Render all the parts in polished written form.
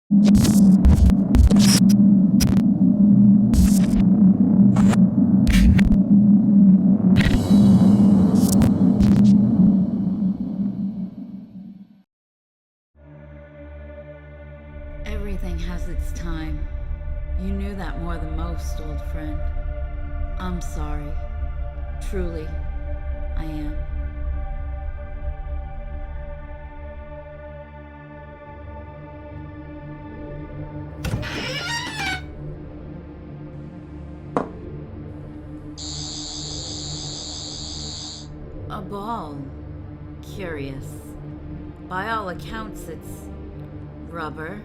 Everything has its time. You knew that more than most, old friend. I'm sorry. Truly, I am. A ball. Curious. By all accounts, it's rubber.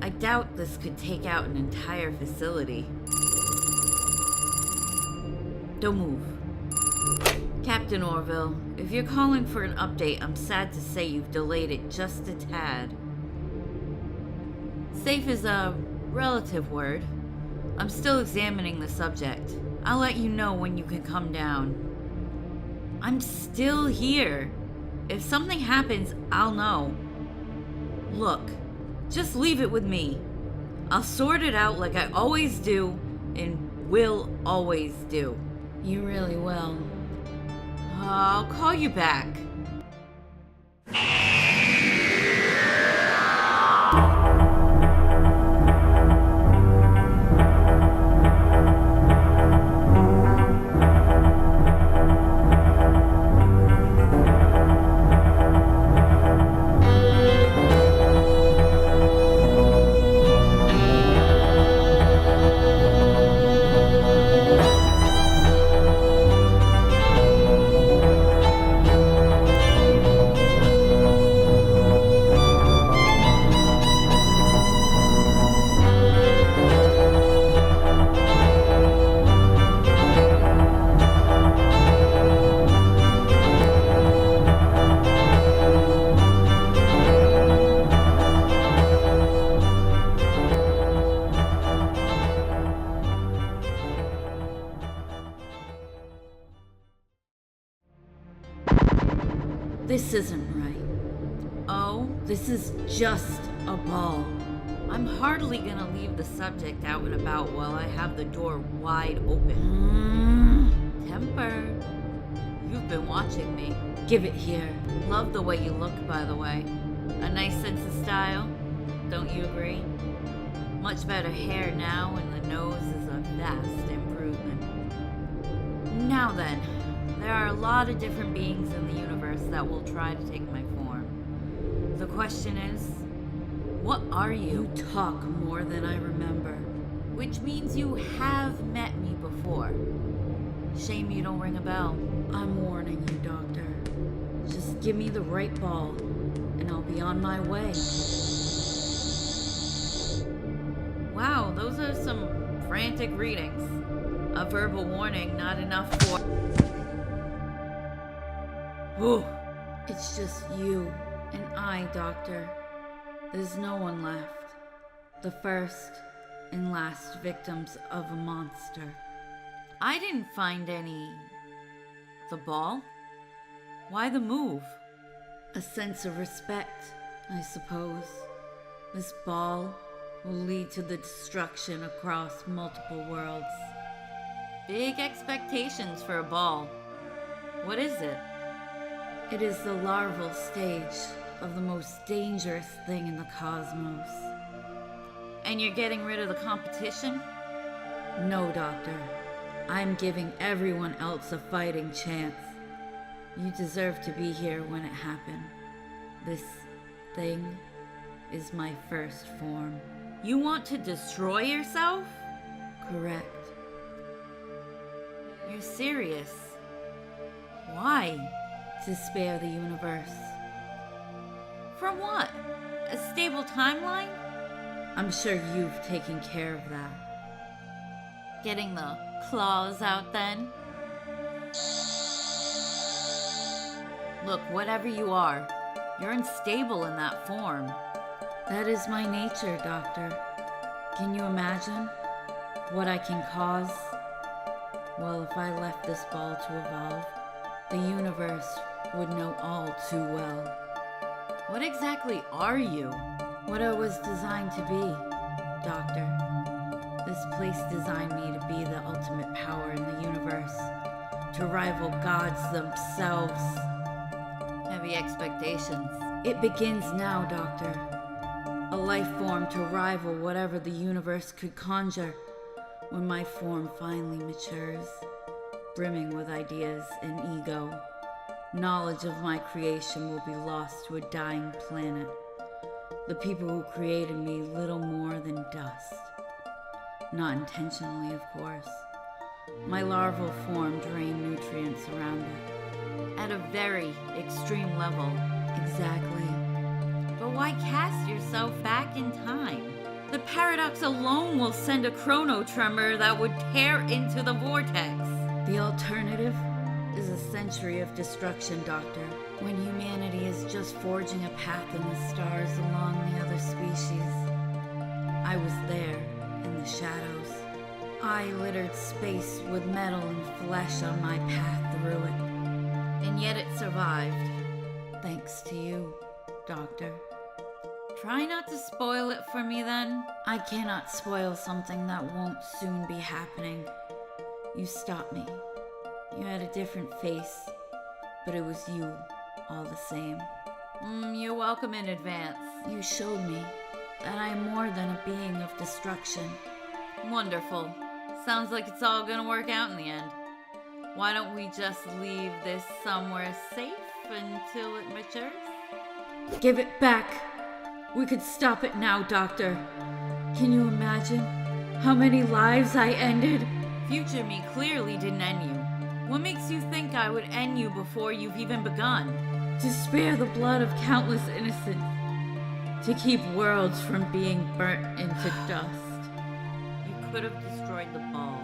I doubt this could take out an entire facility. Don't move. Captain Orville, if you're calling for an update, I'm sad to say you've delayed it just a tad. Safe is a relative word. I'm still examining the subject. I'll let you know when you can come down. I'm still here. If something happens, I'll know. Look, just leave it with me. I'll sort it out like I always do and will always do. You really will. I'll call you back. This isn't right. Oh, this is just a ball. I'm hardly gonna leave the subject out and about while I have the door wide open. Temper. You've been watching me. Give it here. Love the way you look, by the way. A nice sense of style. Don't you agree? Much better hair now, and the nose is a vast improvement. Now then, there are a lot of different beings in the universe that will try to take my form. The question is, what are you? You talk more than I remember. Which means you have met me before. Shame you don't ring a bell. I'm warning you, Doctor. Just give me the right ball, and I'll be on my way. Wow, those are some frantic readings. A verbal warning, not enough for... Whew. It's just you and I, Doctor. There's no one left. The first and last victims of a monster. I didn't find any... The ball? Why the move? A sense of respect, I suppose. This ball will lead to the destruction across multiple worlds. Big expectations for a ball. What is it? It is the larval stage of the most dangerous thing in the cosmos. And you're getting rid of the competition? No, Doctor. I'm giving everyone else a fighting chance. You deserve to be here when it happened. This thing is my first form. You want to destroy yourself? Correct. You're serious. Why? To spare the universe. From what? A stable timeline? I'm sure you've taken care of that. Getting the claws out then? Look, whatever you are, you're unstable in that form. That is my nature, Doctor. Can you imagine what I can cause? Well, if I left this ball to evolve, the universe would know all too well. What exactly are you? What I was designed to be, Doctor. This place designed me to be the ultimate power in the universe, to rival gods themselves. Heavy expectations. It begins now, Doctor. A life form to rival whatever the universe could conjure when my form finally matures, brimming with ideas and ego. Knowledge of my creation will be lost to a dying planet. The people who created me little more than dust. Not intentionally, of course. My larval form drained nutrients around it. At a very extreme level. Exactly. But why cast yourself back in time? The paradox alone will send a chronotremor that would tear into the vortex. The alternative is a century of destruction, Doctor, when humanity is just forging a path in the stars along the other species. I was there, in the shadows. I littered space with metal and flesh on my path through it. And yet it survived. Thanks to you, Doctor. Try not to spoil it for me then. I cannot spoil something that won't soon be happening. You stopped me. You had a different face, but it was you, all the same. You're welcome in advance. You showed me that I am more than a being of destruction. Wonderful. Sounds like it's all gonna work out in the end. Why don't we just leave this somewhere safe until it matures? Give it back. We could stop it now, Doctor. Can you imagine how many lives I ended? Future me clearly didn't end you. What makes you think I would end you before you've even begun? To spare the blood of countless innocents. To keep worlds from being burnt into dust. You could have destroyed the ball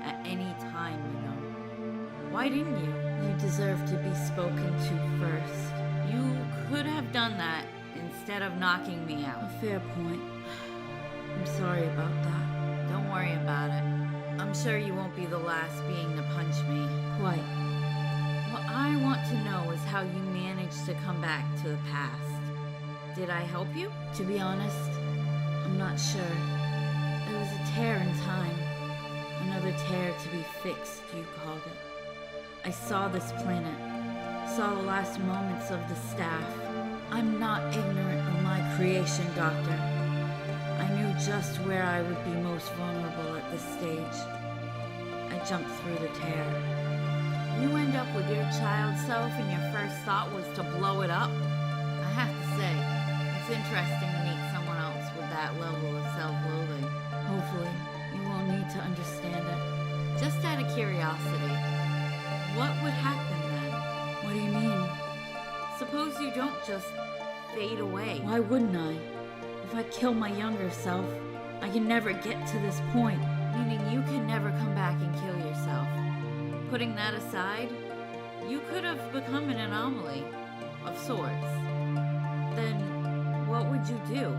at any time, you know. Why didn't you? You deserve to be spoken to first. You could have done that instead of knocking me out. A fair point. I'm sorry about that. Don't worry about it. I'm sure you won't be the last being to punch me. Quite. What I want to know is how you managed to come back to the past. Did I help you? To be honest, I'm not sure. There was a tear in time. Another tear to be fixed, you called it. I saw this planet. Saw the last moments of the staff. I'm not ignorant of my creation, Doctor. I knew just where I would be most vulnerable at this stage. I jumped through the tear. You end up with your child self and your first thought was to blow it up? I have to say, it's interesting to meet someone else with that level of self-loathing. Hopefully, you won't need to understand it. Just out of curiosity, what would happen then? What do you mean? Suppose you don't just fade away. Why wouldn't I? If I kill my younger self, I can never get to this point. Meaning you can never come back and kill yourself. Putting that aside, you could have become an anomaly of sorts. Then what would you do?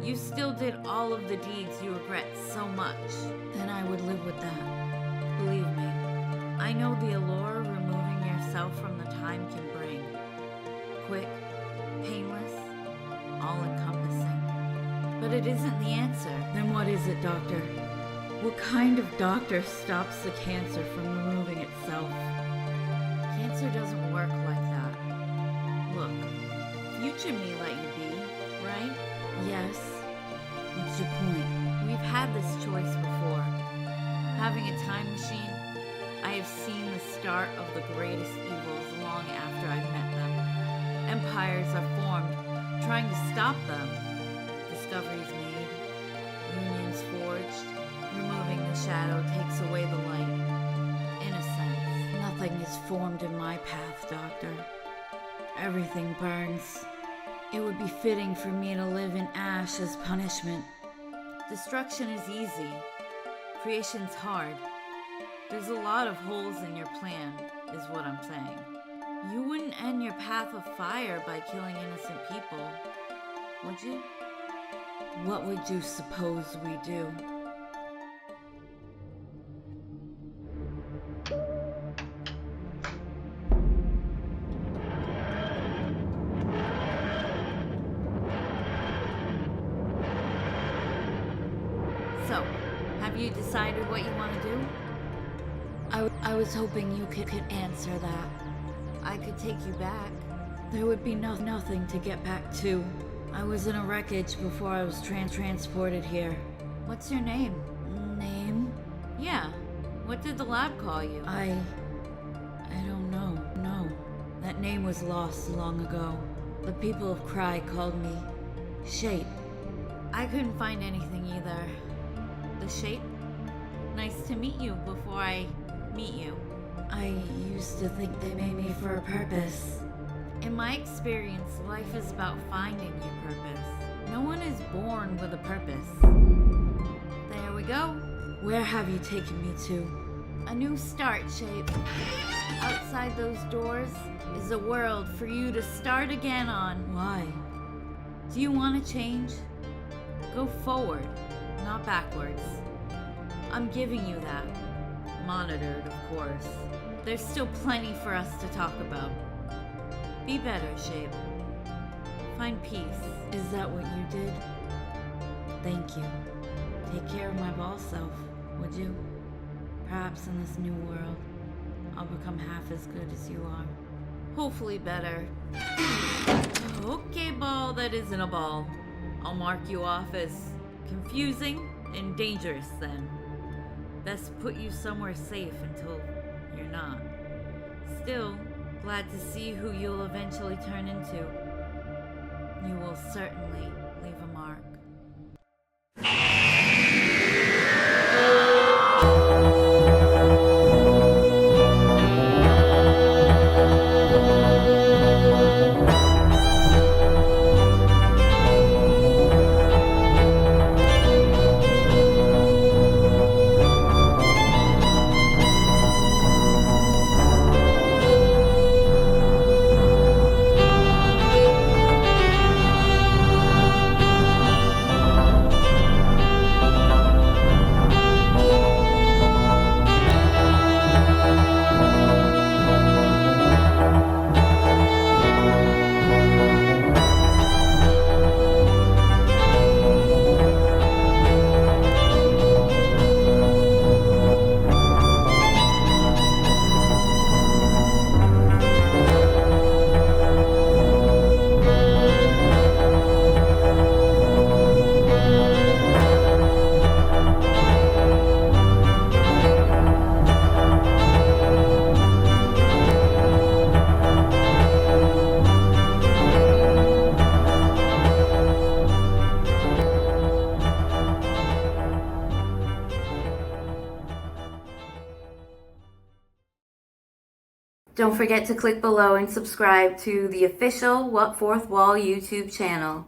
You still did all of the deeds you regret so much. Then I would live with that. Believe me, I know the allure removing yourself from the time can bring. Quick, painless, all-encompassing. But it isn't the answer. Then what is it, Doctor? What kind of doctor stops the cancer from removing itself? Cancer doesn't work like that. Look, future me let you be, right? Yes. What's your point? We've had this choice before. Having a time machine, I have seen the start of the greatest evils long after I've met them. Empires are formed, trying to stop them. Discoveries made, unions forged. Removing the shadow takes away the light. In a sense, nothing is formed in my path, Doctor. Everything burns. It would be fitting for me to live in ash as punishment. Destruction is easy. Creation's hard. There's a lot of holes in your plan, is what I'm saying. You wouldn't end your path of fire by killing innocent people, would you? What would you suppose we do? You decided what you want to do? I was hoping you could answer that. I could take you back. There would be nothing to get back to. I was in a wreckage before I was transported here. What's your name? Name? Yeah. What did the lab call you? I don't know. No. That name was lost long ago. The people of Cry called me Shape. I couldn't find anything either. The Shape? Nice to meet you before I meet you. I used to think they made me for a purpose. In my experience, life is about finding your purpose. No one is born with a purpose. There we go. Where have you taken me to? A new start, Shape. Outside those doors is a world for you to start again on. Why? Do you want to change? Go forward, not backwards. I'm giving you that. Monitored, of course. There's still plenty for us to talk about. Be better, Shape. Find peace. Is that what you did? Thank you. Take care of my ball self, would you? Perhaps in this new world, I'll become half as good as you are. Hopefully better. Okay, ball that isn't a ball. I'll mark you off as confusing and dangerous then. Best put you somewhere safe until you're not. Still, glad to see who you'll eventually turn into. You will certainly leave a mark. Don't forget to click below and subscribe to the official What Fourth Wall YouTube channel.